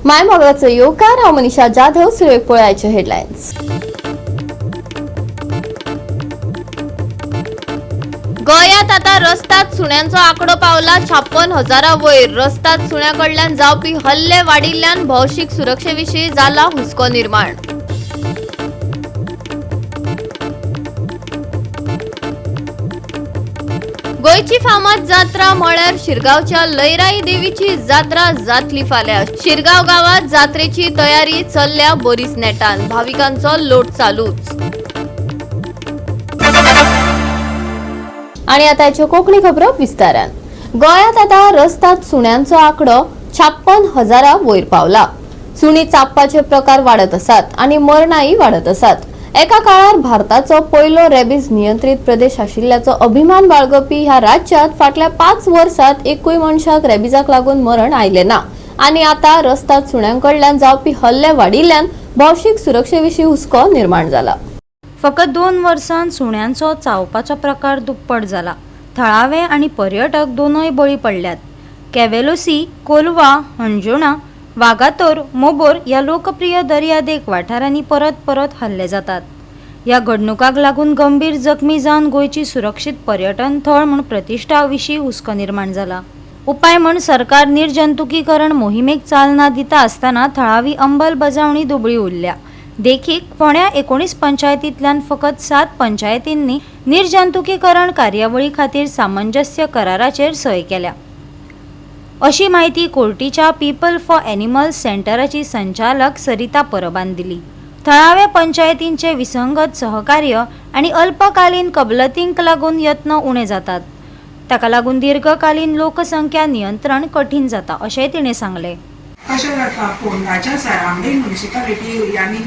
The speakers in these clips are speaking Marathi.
मायमोगाचो येवकार हांव मनीषा जाधव. सुरवेक पळोवयाचे हेडलायन्स. गोंयांत आतां रस्त्यात सुण्यांचो आंकडो पावला 56,000 वयर. रस्त्यात सुण्याकडल्यान जावपी हल्ले वाडिल्ल्यान भौशीक सुरक्षेविशीं जाला हुस्को निर्माण. गोंयची फामाद जात्रा म्हळ्यार शिरगांवच्या लयराई देवीची जात्रा जातली फाल्यां. शिरगांव गांवांत जात्रेची तयारी चल्ल्या बरीच नेटान. भाविकांचो लोट चालूच. आणि आतांच्यो कोंकणी खबरो विस्तारान. गोंयांत आतां रस्त्यात सुण्यांचो आंकडो 56,000 वयर पावला. सुणी चाबपाचे प्रकार वाडत आसात आनी मरणांय वाडत आसात. एका काळार भारताचो पयलो रेबीज नियंत्रीत प्रदेश आशिल्ल्याचो अभिमान बाळगपी ह्या राज्यांत फाटल्या 5 वर्सांत एकूय मनशाक रेबीजाक लागून मरण आयले ना. आनी आतां रस्त्यात सुण्यांकडल्यान जावपी हल्ले वाडिल्ल्यान भौशीक सुरक्षेविशीं हुस्को निर्माण जाला. फकत 2 वर्सांत सुण्यांचो चावपाचो प्रकार दुप्पट जाला. थळावे आनी पर्यटक दोनूय बळी पडल्यात. कॅवेलोसी, कोलवा, अंजुणा, वागातोर, मोबोर ह्या लोकप्रिय दर्यादेग वाठारांनी परत परत हल्ले जातात. ह्या घडणुकाक लागून गंभीर जखमी जावन गोंयची सुरक्षीत पर्यटन थळ म्हूण प्रतिश्ठा विशीं हुस्को निर्माण जाला. उपाय म्हूण सरकार निर्जंतुकीकरण मोहिमेक चालना दिता आसतना थळावी अंमलबजावणी दुबळी उरल्या. देखीक फोंड्या 19 पंचायतींतल्यान फकत 7 पंचायतींनी निर्जंतुकीकरण कार्यावळी खातीर सामंजस्य कराराचेर सय केल्या. अशी माहिती कोर्टीच्या पीपल फॉर एनिमल्स सेंटराची संचालक सरिता परबान दिली. थळाव्या पंचायतींचे विसंगत सहकार्य आनी अल्पकालीन कबलतींक लागून यत्न उणे जातात. ताका लागून दीर्घकालीन लोकसंख्या नियंत्रण कठीण जाता अशेंय तिणें सांगलें. कशें जाता फोंडाच्या सरावंडींग म्युनिसिपालिटी आनी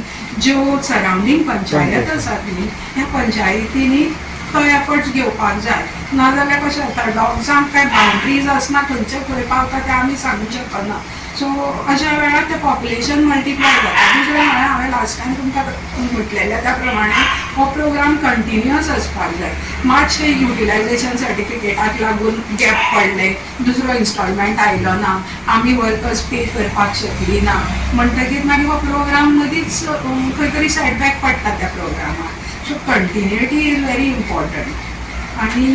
ज्यो सरावंडींग पंचायत आसात न्ही ह्या पंचायतींनी तो एफर्ट्स घेवपाक जाय. नाजाल्यार कशें जाता डॉग्सांक कांय बाउंड्रीज आसना, खंयचे खंय पावता ते आमी सांगूंक शकना. सो अशा वेळार ते पॉप्युलेशन मल्टिप्लाय जाता. दुसरें म्हळ्यार हांवें लास्ट टायम तुमकां म्हटलेलें त्या प्रमाणे हो प्रोग्राम कंटिन्युअस आसपाक जाय. मातशे युटिलायझेशन सर्टिफिकेटाक लागून गॅप पडले, दुसरो इन्स्टॉलमेंट आयलो ना, आमी वर्कर्स पे करपाक शकली ना म्हणटकीर मागीर हो प्रोग्राम मदींच खंय तरी सेटबॅक पडटा त्या प्रोग्रामाक. So continuity is very important. आनी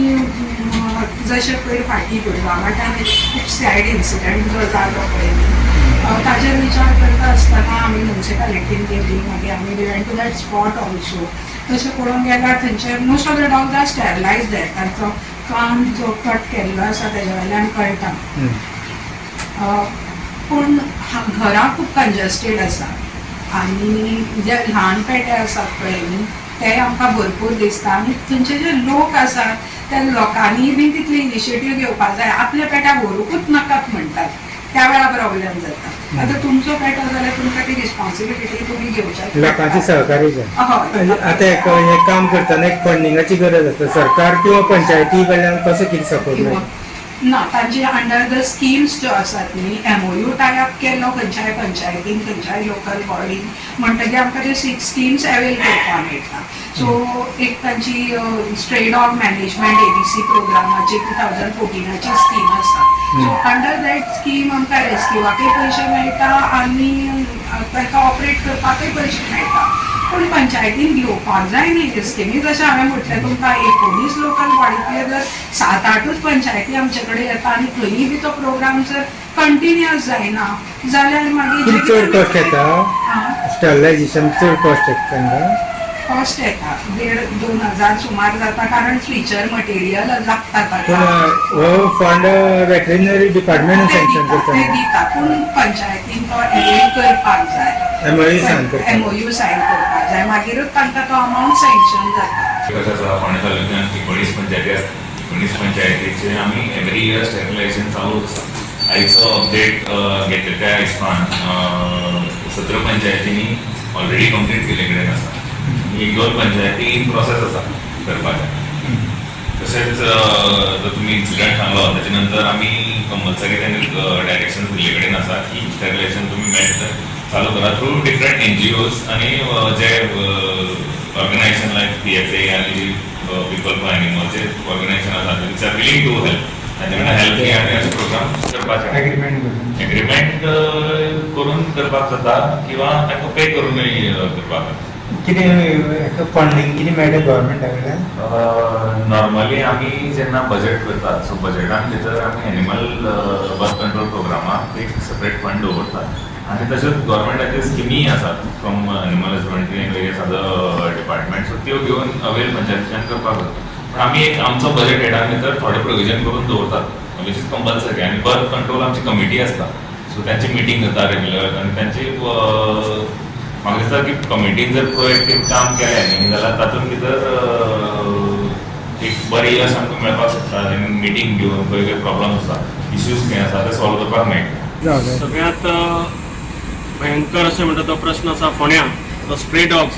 जशें पयर फाटीं गुरगांव वाठारांत खूब सॅड इन्सिडंट जो जालो पळय ताजेर विचार करता आसतना आमी म्युनिसिपालिटीन गेली. मागीर आमी we went to that spot also. तशें पळोवंक गेल्यार थंयचे most of the dogs are sterilised. तांचो कान जो कट केल्लो आसा तेजे वयल्यान कळटा. पूण घरां खूब कंजस्टेड आसा आनी जे ल्हान पेटे आसात पळय न्ही ते आमकां भरपूर दिसता. आनी थंयचे जे लोक आसात त्या लोकांनी बी तितली इनिशिएटीव घेवपाक जाय. आपल्या पेट्याक व्हरूंकूच नाकात म्हणटात, त्या वेळार प्रॉब्लेम जाता. आतां तुमचो पेटो जाल्यार तुमकां ती रिस्पॉन्सिबिलिटी तुमी घेवची. लोकांची सहकार्य जाय. आतां एक काम करतना एक फंडिंगाची गरज आसता. सरकार किंवा पंचायती कडल्यान कसो कितें सपोर्ट मेळटा ना. तांचे अंडर द स्किम्स ज्यो आसात न्ही MOU टायप केलो खंयच्याय पंचायतीन खंयच्याय लोकल बॉडीन म्हणटकीर आमकां त्यो 6 स्किम्स अवेल करपाक मेळटा. सो एक तांची स्ट्रे डॉग मॅनेजमेंट ABC प्रोग्रामाची 2014ची स्कीम आसा. सो अंडर दॅट स्कीम आमकां रेस्क्यूवाकय पयशे मेळटा आनी ताका ऑपरेट करपाकय पयशे मेळटा. पूण पंचायतीन घेवपाक जाय न्ही ह्यो स्किमी. जशें हांवें म्हटलें तुमकां 19 लोकल बॉडींतले जर 7-8च पंचायती आमचे कडेन येता आनी थंयय बी तो प्रोग्राम जर कंटिन्युअस जायना जाल्यार मागीर चड कॉस्ट येता. स्टॅरिलायझेशन चड कॉस्ट येता तांकां. कॉस्ट येता 1,500-2,000 हजार सुमार जाता कारण स्ट्रिचर मटेरियल लागता ताका. हो फंड वेटरनरी डिपार्टमेंट सँक्शन करता. ते दिता पूण पंचायतीन तो अवेल करपाक जाय. MOU सायन करपाक जाय मागीरूच तांकां तो अमावंट सँक्शन जाता. कशें आसा फोंड्या तालुक्यांत 19 पंचायती आसा. 19 पंचायतीचे आमी एवरी इयर स्टेरिलायझेशन चालू आसा. आयचो अपडेट घेतले त्या हिसपान 17 पंचायतींनी ऑलरेडी कंप्लीट केले कडेन आसा. 1-2 पंचायती इन प्रोसेस आसा करपाचें. तशेंच जर तुमी इन्सिडंट सांगलो ताचे नंतर आमी कंपल्सरी तांणी डायरेक्शन दिल्ले कडेन आसा की स्टेरिलायझेशन तुमी मेळटा चालू करा थ्रू डिफरंट NGOs आनी जे ऑर्गनायजेशन लायक PFA आनी पीपल फॉर एनिमल्स जे ऑर्गनायजेशन आसा which are willing to help ताचे कडेन हेल्प आमी प्रोग्राम करपाचें. एग्रीमेंट करून करपाक जाता किंवा तांकां पे करूनय करपाक जाता. कितें फंडींग कितें मेळटा गव्हर्मेंटा कडल्यान? नॉर्मली आमी जेन्ना बजेट करतात सो बजेटान भितर आमी एनिमल बर्थ कंट्रोल प्रोग्रामाक एक सेपरेट फंड दवरतात आनी तशेंच गव्हर्मेंटाच्यो स्किमी आसात from animal husbandry end various other department so त्यो घेवन अवेल पंचायतीच्यान करपाक जाता. पण आमी एक आमचो बजेट हेडान भितर थोडें प्रोविजन करून दवरतात वीच इज कंपल्सरी आनी बर्थ कंट्रोल आमची कमिटी आसता सो त्यांची मिटींग जाता रेग्युलर आनी त्यांची म्हाका दिसता की कमिटीन जर प्रोएक्टीव काम केलें न्ही जाल्यार तातूंत भितर एक बरें यश आमकां मेळपाक शकता आनी मिटींग घेवन खंय खंय प्रॉब्लम आसा इश्यूज खंय आसा ते सॉल्व करपाक मेळटा. सगळ्यात भयंकर अशें म्हणटा तो प्रश्न आसा फोंड्या तो स्ट्रे डॉग्स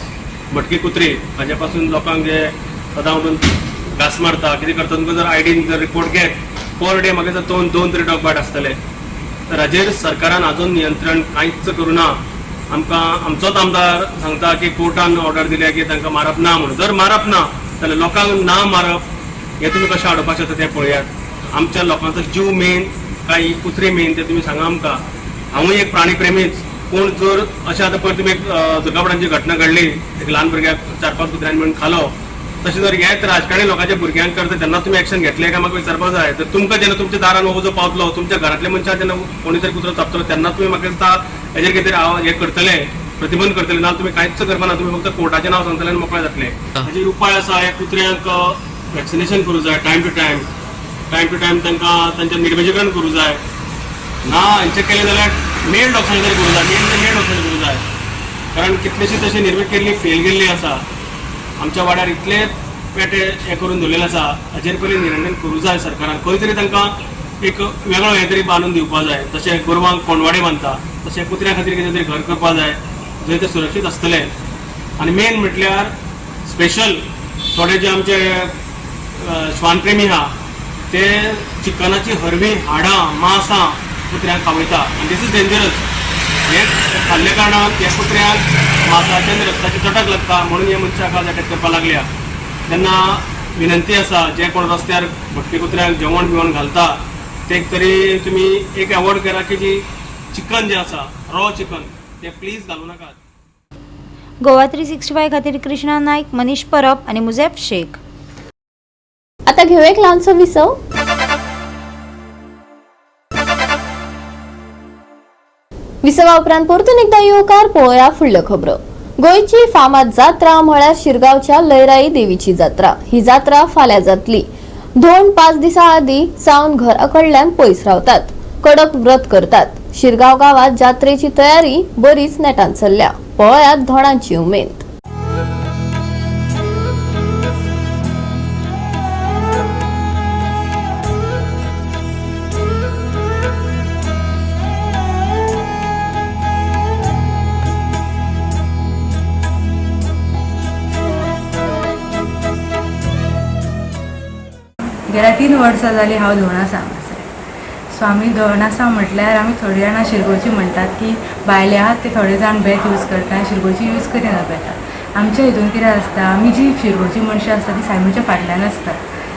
भटकी कुत्री हाजे पासून लोकांक जे सदां उठून घास मारता कितें करता तुमकां जर आयडीन जर रिपोर्ट घेत पर डे म्हाका दिसता दोन तरी डॉग बायट आसतले. तर हाजेर सरकारान आजून नियंत्रण कांयच करूना. आमकां आमचोच आमदार सांगता की कोर्टान ऑर्डर दिल्या की तांकां मारप ना म्हणून. जर मारप ना जाल्यार लोकांक ना मारप हे तुमी कशें हाडोवपाक शकता तें पळयात. आमच्या लोकांचो जीव मेन काय ही कुत्री मेन तें तुमी सांगा आमकां. हांवूय एक प्राणी प्रेमीच पूण जर अशें आतां पळय तुमी एक दुर्गापणाची घटना घडली एक ल्हान भुरग्याक 4-5 कुत्र्यांनी म्हणून खालो तशें जर हेच राजकारणी लोकांच्या भुरग्यांक करता तेन्ना तुमी एक्शन घेतले काय म्हाका विचारपाक जाय. तर तुमकां जेन्ना तुमच्या दारान उजो पावतलो तुमच्या घरांतल्या मनशाक जेन्ना कोणी तरी कुत्रो चाबतलो तेन्ना तुमी म्हाका दिसता हेजेर कितें हे करतले प्रतिबंध करतले ना तुमी कांयच करपाना. तुमी फक्त कोर्टाचें नांव सांगतले आनी मोकळे जातले. हाजेर उपाय आसा हे कुत्र्यांक वॅक्सिनेशन करूं जाय टायम टू टायम तांकां तांचें निर्वेजीकरण करूं जाय. ना हेंचें केलें जाल्यार मेल डॉक्टरांनी तरी करूं जाय. मेल डॉक्टरांनी करूं जाय कारण कितलेशीं तशी निर्वे केल्ली फेल गेल्ली आसा. आमच्या वाड्यार इतले पेटे हे करून दवरलेले आसा हाजेर पयलीं निर्णय करूं जाय सरकारान. खंय तरी तांकां एक वेगळो हे तरी बांदून दिवपा जाय. तशें गोरवांक कोणवाडे बांदता तशें कुत्र्यां खातीर कितें तरी घर करपा जाय जंय ते सुरक्षीत आसतले. आनी मेन म्हटल्यार स्पेशल थोडे जे आमचे श्वानप्रेमी आहा ते चिकनाची हरवीं हाडां मांसां कुत्र्यांक खावयता आनी दीस इज डेंजरस. हे खाल्ले कारणान ह्या कुत्र्यांक मांसाचे आनी रक्ताची चटक लागता म्हणून हे मनशाक आज अटॅक करपाक लागल्या. तेन्ना विनंती आसा जे कोण रस्त्यार भटके कुत्र्यांक जेवण बिवण घालता ते तरी तुमी एक अवॉर्ड करा की जी चिकन जे आसा रॉ चिकन ते प्लीज घालूं नाकात. गोवा 365 खातीर कृष्णा नायक, मनीष परब आनी मुझेब शेख. आता घेऊ एक ल्हानसो विसव. विसवा उपरांत परतून एकदा येवकार पळोवया फुडल्यो खबरो. गोंयची फामाद जात्रा म्हळ्यार शिरगांवच्या लयराई देवीची जात्रा. ही जात्रा फाल्यां जातली. धोंड 5 दिसां आदीं सावन घरा कडल्यान पयस रावतात. कडक व्रत करतात. शिरगांव गावात जात्रेची तयारी बरीच नेटान चल्ल्या. पळोवयात धोंडांची उमेद. गेल्या 3 वर्सां जालीं हांव धोणासा हांगासर. सो आमी धोणासा म्हटल्यार आमी थोडीं जाणां शिरगोची म्हणटात की भायले आहात ते थोडे जाण बेत यूज करता आनी शिरगोची यूज करिना बेतां. आमच्या हितून कितें आसता आमी जी शिरगोची मनशां आसता ती सायबीणच्या फाटल्यान आसता.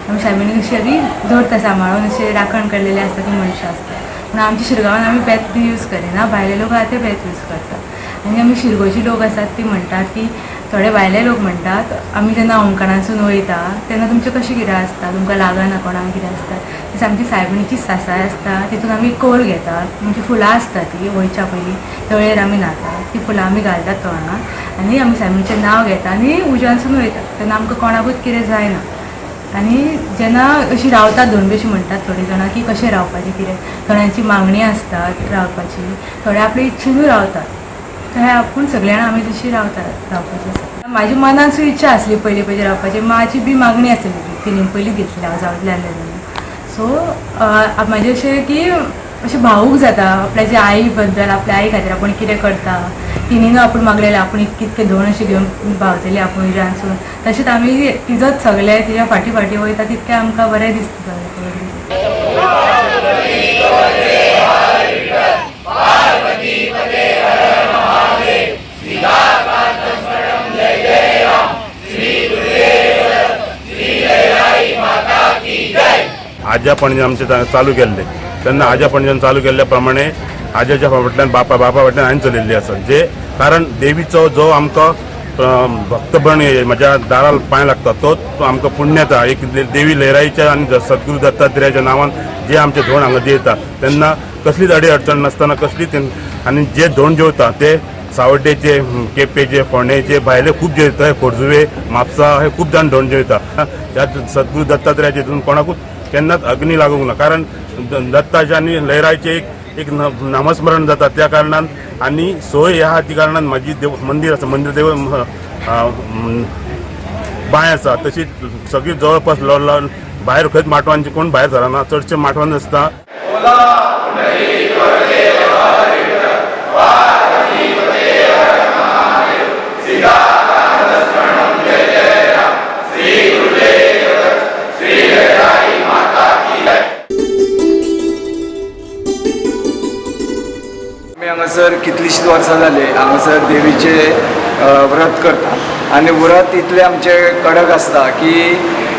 आमी सायबीणी कशी ती दवरता सांबाळून अशें राखण केल्लेली आसता ती मनशां आसता. पूण आमच्या शिरगांवान आमी बेत बी यूज करिना. भायले लोक आहा ते बेत यूज करतात. आनी आमी शिरगोची लोक आसात ती म्हणटात की थोडे भायले लोक म्हणटात आमी जेन्ना होमखणासून वयता तेन्ना तुमचें कशें कितें आसता तुमकां लागना कोणाक कितें आसता ती सामकी सायबीणीची सासाय आसता. तितून आमी कोल घेतात म्हणजे फुलां आसता ती वयच्या पयलीं तळेर आमी न्हातात. ती फुलां आमी घालतात तोंडाक आनी आमी सायबीणीचें नांव घेता आनी उज्यानसून वयतात. तेन्ना आमकां कोणाकूच कितें जायना. आनी जेन्ना अशी रावतात धोंड अशी म्हणटात थोडीं जाणां की कशें रावपाचें कितें थोड्यांची मागणी आसता रावपाची. थोडे आपले इच्छेनूय रावतात. थंय आपूण सगळ्या जाणां आमी तशी रावतात रावपाची आसा. म्हाज्या मनानसून इच्छा आसली पयलीं रावपाची. म्हाजी बी मागणी आसली तिणें पयलीं घेतली हांव जावतलें आसलें तेन्ना. सो म्हाजें अशें की अशें भावूक जाता आपल्या जे आई बद्दल आपल्या आई खातीर आपूण कितें करता. तिणीन आपूण मागलेलें आपूण कितके धोण अशें घेवन भावतली आपूण विजानसून. तशेंच आमी तिजोच सगळे तिच्या फाटी फाटी वयता तितकें आमकां बरें दिसता. आज्या पणजे आमचे चालू केल्ले तेन्ना आज्या पणजेन चालू केल्ल्या प्रमाणे आजोच्या फाटल्यान बापा फाटल्यान हांवें चलयल्ली आसा जे कारण देवीचो जो आमकां भक्तगण म्हज्या दारार पांय लागता तो आमकां पुण्यता एक देवी लहराईच्या आनी सद्गुरू दत्तात्रेयाच्या नांवान जे आमचे धोंड हांगा जेयता तेन्ना कसलीच अडी अडचण नासतना कसलीच आनी जे धोंड जेवता ते सावड्डेचे केपेचे फोंडेचे भायले खूब जेवता खोर्जुवे म्हापसा हे खूब जाण धोंड जेवता ह्या सद्गुरू दत्तात्रेयाचे हितून कोणाकूच केन्नाच अग्नी लागूंक ना कारण दत्ताचे आनी लहराईचे एक नामस्मरण जाता त्या कारणान आनी सोय ह्या ती कारणान म्हाजी मंदिर आसा मंदिर देव बांय आसा तशीच सगळी जवळपास भायर खंयच माटवांचे कोण भायर सरना चडशे माटवान आसता. आमी हांगासर कितलींशींच वर्सां जाली हांगासर देवीचे व्रत करता आनी व्रत इतले आमचे कडक आसता की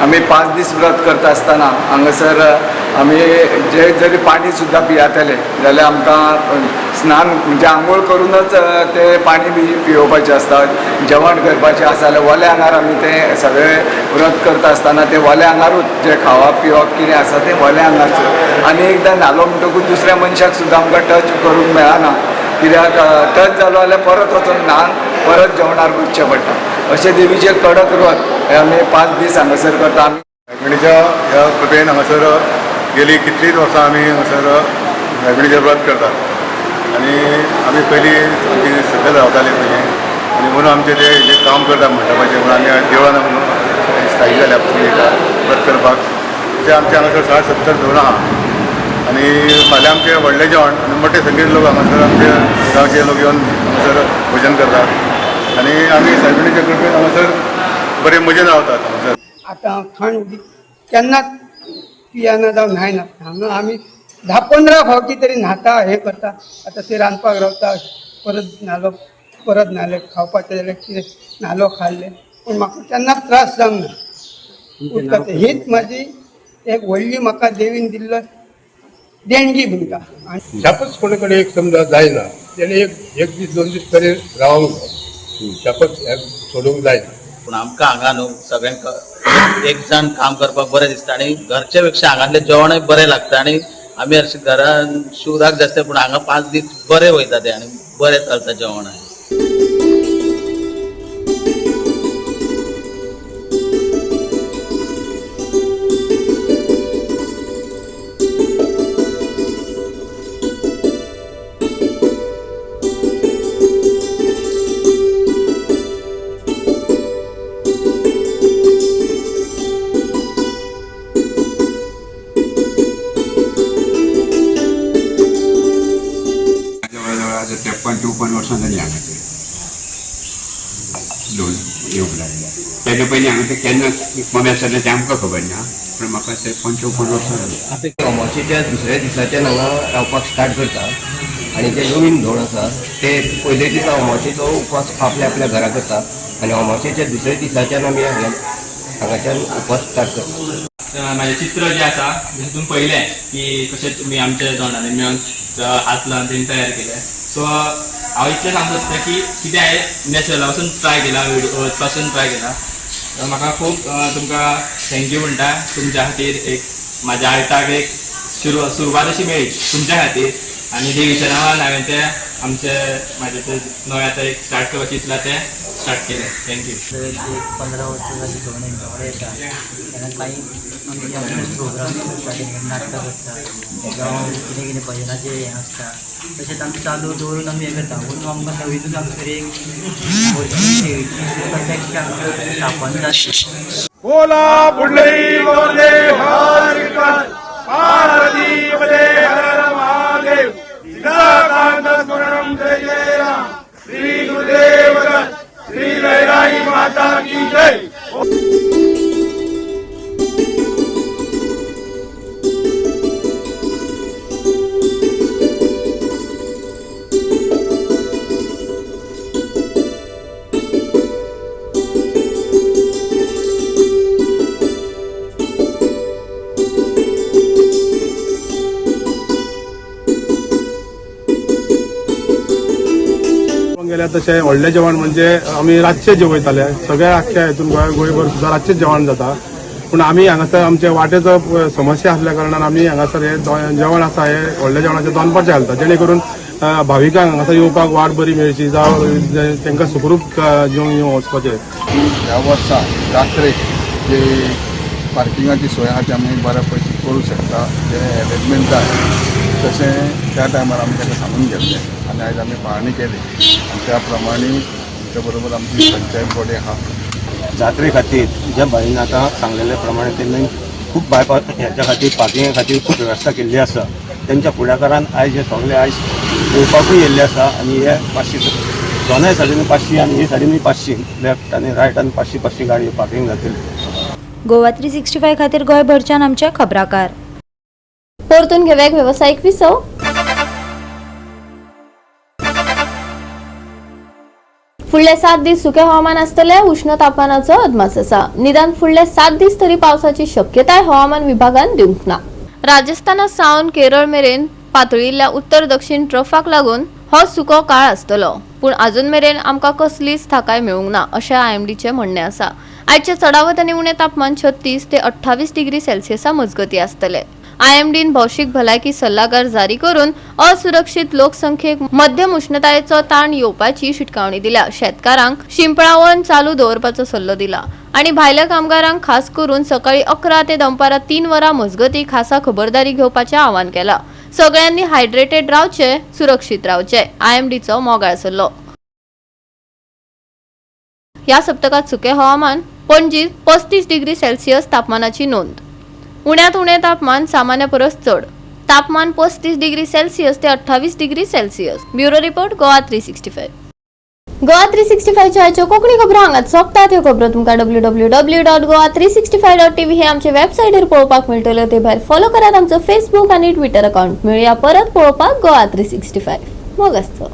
आमी 5 दीस व्रत करता आसतना हांगासर आमी जे जरी पाणी सुद्दां पियातले जाल्यार आमकां स्नान म्हणजे आंघोळ करूनच ते पाणी बी पिवपाचें आसता. जेवण करपाचें आसा जाल्यार ओल्या आंगार आमी तें सगळें व्रत करता आसतना ते ओल्या आंगारूच जे खावप पिवप कितें आसा तें ओल्या आंगारचें आनी एकदां न्हालो म्हणटकूच दुसऱ्या मनशाक सुद्दां आमकां टच करूंक मेळना कित्याक टच जालो जाल्यार परत वचून न्हावन परत जेवणार बसचें पडटा. अशें देवीचें कडक व्रत हें आमी 5 दीस हांगासर करता. आमी नागणीच्या ह्या कृपेन हांगासर गेली कितलींच वर्सां आमी हांगासर नागणीचें व्रत करतात आनी आमी पयलीं आमची सकयल रावताले पयलीं आनी म्हणून आमचें जें काम करता मंडपाचें म्हणून आमी देवळान स्थायी जाल्या व्रत करपाक ते आमचे हांगासर 60-70 धोरण आहा आनी फाल्यां आमचें व्हडलें जेवण आनी मोठे सगळे लोक हांगासर आमचे गांवचे लोक येवन हांगासर भजन करतात आनी आमी सायबिणीच्या कृपेन हांगासर बरे मजेन रावतात. हांगासर आतां थंड उदीक केन्नाच पियाना जावं न्हायना हांगा आमी 10-15 फावटी तरी न्हाता हें करता. आतां ते रांदपाक रावता परत न्हाले खावपाचें जाल्यार कितें न्हालो खाल्ले पूण म्हाका केन्नाच त्रास जावंक ना उदकाचें. हीच म्हाजी एक व्हडली म्हाका देवीन दिल्लो देणगी भुमिका. शापच कोणे कडेन एक समजा जायना जाल्यार एक दीस 2 दीस तरी रावंक जाय शापच सोडूंक जायना. पूण आमकां हांगा न्हू सगळ्यांक एक जाण काम करपाक बरें दिसता आनी घरचे पेक्षा हांगातलें जेवणूय बरें लागता आनी आमी हरशीं घरान शिवराक जास्त पूण हांगा 5 दीस बरें वयता ते आनी बरें चलता जेवण. जवळजवळ 53-54 वर्सां जालीं हांगा लोन येवंक लागल्या. तेजे पयलीं हांगा ते केन्ना कोम्या सरलें तें आमकां खबर ना पूण म्हाका ते 53-54 वर्सां जालीं. अमावशेच्या दुसऱ्या दिसाच्यान हांगा रावपाक स्टार्ट करता आनी जे नवीन धोंड आसा ते पयले दिसा अमावशेचो उपवास आपल्या आपल्या घरा करता आनी अमावशेच्या दुसऱ्या दिसाच्यान आमी हांगाच्यान उपवास स्टार्ट करता. म्हाजें चित्र जें आसा तितून पयलें की कशें तुमी आमच्या धोंडांनी मेळून हात लावन तेणी तयार केलें. सो हांव इतलें सांगूंक सोदता की कितें हांवें नॅचरला वचून ट्राय केला वचपासून ट्राय केला. म्हाका खूब तुमकां थँक्यू म्हणटा तुमच्या खातीर एक म्हाज्या आर्टाक एक सुरवात अशी मेळ्ळी तुमच्या खातीर आनी देवीच्या नांवान हांवें तें म्हाजें तें नवें आतां एक स्टार्ट करपाचें चिंतलां तें स्टार्ट केलें. थँक्यू. 15 वर्सां जालीं धोंड बरें येता तेन्ना काही आमचे प्रोग्राम करता नाटकां करता जावं कितें कितें भजनाचें हें आसता तशेंच आमी चालू दवरून आमी हें करता पूण आमकां नवीनूच आमकां एक स्थापन जाता. बोला पुंडलिक वंदे हर पार्वती वंदे हर महादेव सीताकांत स्मरणं जय जय राम श्री गुरुदेव श्री लहराई माता की जय. गेल्यार तशें व्हडलें जेवण म्हणजे आमी रातचे जेवयताले सगळ्या आख्ख्या हितून गोंयभर सुद्दां रातचें जेवण जाता पूण आमी हांगासर आमच्या वाटेचो समस्या आसल्या कारणान आमी हांगासर हे जेवण आसा हे व्हडल्या जेवणाचे दनपारचें घालता जेणे करून भाविकांक हांगासर येवपाक वाट बरी मेळची जावं तांकां सुखरूप जेवण वचपाचें. ह्या वर्सा जात्रेक जे पार्किंगाची सोय आहा ती आमी बऱ्या पैकी करूं शकता जे अरेंजमेंट जाय तशें त्या टायमार आमी ताका सांगून गेल्ले आनी आयज आमी पाहणी केली आनी त्या प्रमाणे त्या बरोबर आमची पंचायत बॉडी आहा. जात्रे खातीर ज्या बाईन आतां सांगलेल्या प्रमाणे तेणी खूब बायपास ह्याच्या खातीर पार्किंगा खातीर खूब वेवस्था केल्ली आसा. त्यांच्या फुडाकारान आयज हे सगळे आयज येवपाकूय येयल्ले आसा आनी हे 500 दोनाय सायडीन 500 आनी हे सायडीन 500 लेफ्ट आनी रायट आनी 500 गाडी पार्किंग जातली. गोवा 365 खातीर गोंयभरच्यान आमचे खबराकार. परतून घेवया एक वेवसायीक विसव. फुडले 7 दीस सुके हवामान आसतले. उष्ण तापमानाचो अदमास आसा. निदान फुडले 7 दीस तरी पावसाची शक्यताय हवामान विभागान दिवंक ना. राजस्थाना सावन केरळ मेरेन पातळिल्ल्या उत्तर दक्षिण ट्रफाक लागून हो सुको काळ आसतलो पूण अजून मेरेन आमकां कसलीच थाकाय मेळूंक ना अशें IMDचे म्हणणे आसा. आयचे चडावत आनी उणें तापमान 36 ते 28 डिग्री सेल्सियसा मजगती आसतले. IMDन भौशीक भलायकी सल्लागार जारी करून असुरक्षीत लोकसंख्येक मध्यम उष्णतायेचो ताण येवपाची शिटकावणी दिल्या. शेतकारांक शिंपळावळ चालू दवरपाचो सल्लो दिला आणि भायल्या कामगारांक खास करून सकाळी 11 ते दनपारां 3 वरां मजगती खासा खबरदारी घेवपाचें आवाहन केलां. सगळ्यांनी हायड्रेटेड रावचे, सुरक्षीत रावचे. IMDचो मोगाळ सल्लो. या सप्तकात सुके हवामान. पणजी 35 डिग्री सेल्सियस तापमानाची नोंद. उण्यांत उणें तापमान सामान्य परस चड. तापमान 35 डिग्री सेल्सियस ते 28 degree Celsius. Bureau report Goa 365. Goa 365 च्या आयच्यो कोंकणी खबरो हांगाच सोंपतात. ह्यो खबरो तुमकां www.goa365.tv हे आमचे वेबसायटीर पळोवपाक मेळटल्यो. ते भायर फॉलो करात आमचो फेसबूक आनी ट्विटर अकाउंट. मेळुया परत पळोवपाक गोवा 365. मोग आसचो.